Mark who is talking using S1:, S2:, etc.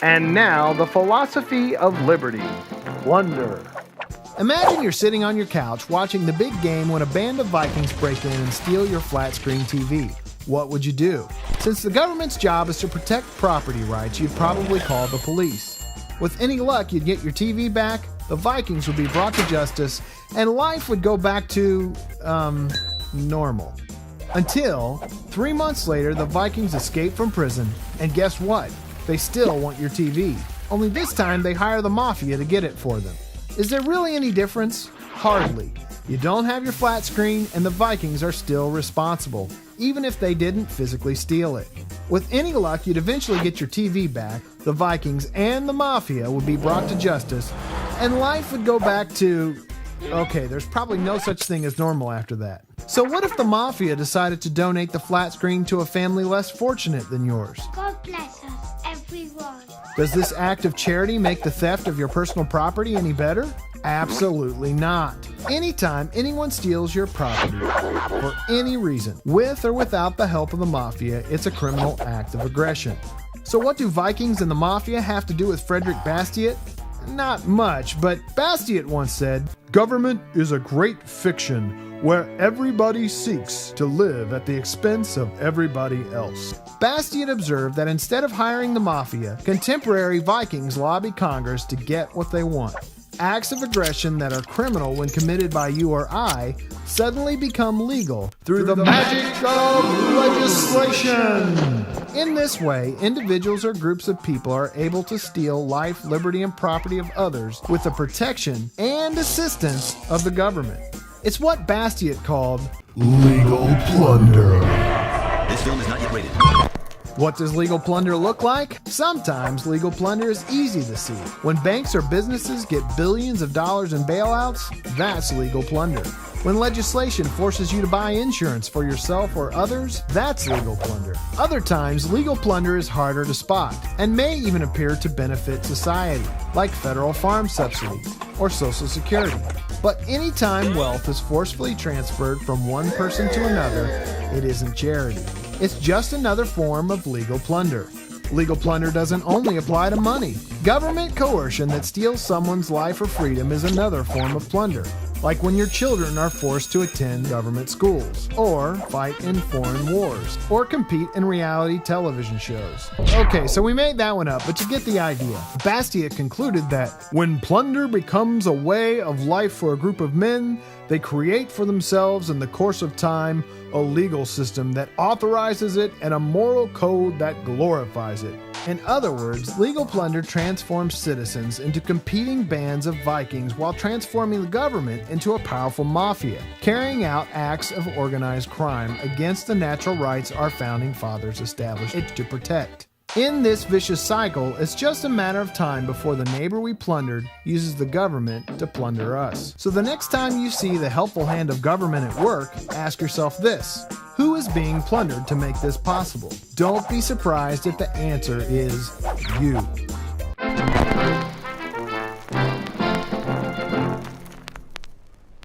S1: And now, the philosophy of liberty. Plunder.
S2: Imagine you're sitting on your couch watching the big game when a band of Vikings break in and steal your flat-screen TV. What would you do? Since the government's job is to protect property rights, you'd probably call the police. With any luck, you'd get your TV back, the Vikings would be brought to justice, and life would go back to, normal. Until, 3 months later, the Vikings escape from prison, and guess what? They still want your TV. Only this time, they hire the mafia to get it for them. Is there really any difference? Hardly. You don't have your flat screen, and the Vikings are still responsible, even if they didn't physically steal it. With any luck, you'd eventually get your TV back, the Vikings and the mafia would be brought to justice, and life would go back to... Okay, there's probably no such thing as normal after that. So what if the mafia decided to donate the flat screen to a family less fortunate than yours?
S3: God bless us, everyone.
S2: Does this act of charity make the theft of your personal property any better? Absolutely not. Anytime anyone steals your property, for any reason, with or without the help of the mafia, it's a criminal act of aggression. So what do Vikings and the mafia have to do with Frédéric Bastiat? Not much, but Bastiat once said, "Government is a great fiction where everybody seeks to live at the expense of everybody else." Bastiat observed that instead of hiring the mafia, contemporary Vikings lobby Congress to get what they want. Acts of aggression that are criminal when committed by you or I suddenly become legal through the magic of legislation. In this way, individuals or groups of people are able to steal life, liberty, and property of others with the protection and assistance of the government. It's what Bastiat called legal plunder.
S4: This film is not yet rated.
S2: What does legal plunder look like? Sometimes legal plunder is easy to see. When banks or businesses get billions of dollars in bailouts, that's legal plunder. When legislation forces you to buy insurance for yourself or others, that's legal plunder. Other times, legal plunder is harder to spot and may even appear to benefit society, like federal farm subsidies or Social Security. But anytime wealth is forcefully transferred from one person to another, it isn't charity. It's just another form of legal plunder. Legal plunder doesn't only apply to money. Government coercion that steals someone's life or freedom is another form of plunder, like when your children are forced to attend government schools, or fight in foreign wars, or compete in reality television shows. Okay, so we made that one up, but you get the idea. Bastiat concluded that when plunder becomes a way of life for a group of men, they create for themselves in the course of time a legal system that authorizes it and a moral code that glorifies it. In other words, legal plunder transforms citizens into competing bands of Vikings while transforming the government into a powerful mafia, carrying out acts of organized crime against the natural rights our founding fathers established it to protect. In this vicious cycle, it's just a matter of time before the neighbor we plundered uses the government to plunder us. So the next time you see the helpful hand of government at work, ask yourself this: who is being plundered to make this possible? Don't be surprised if the answer is you.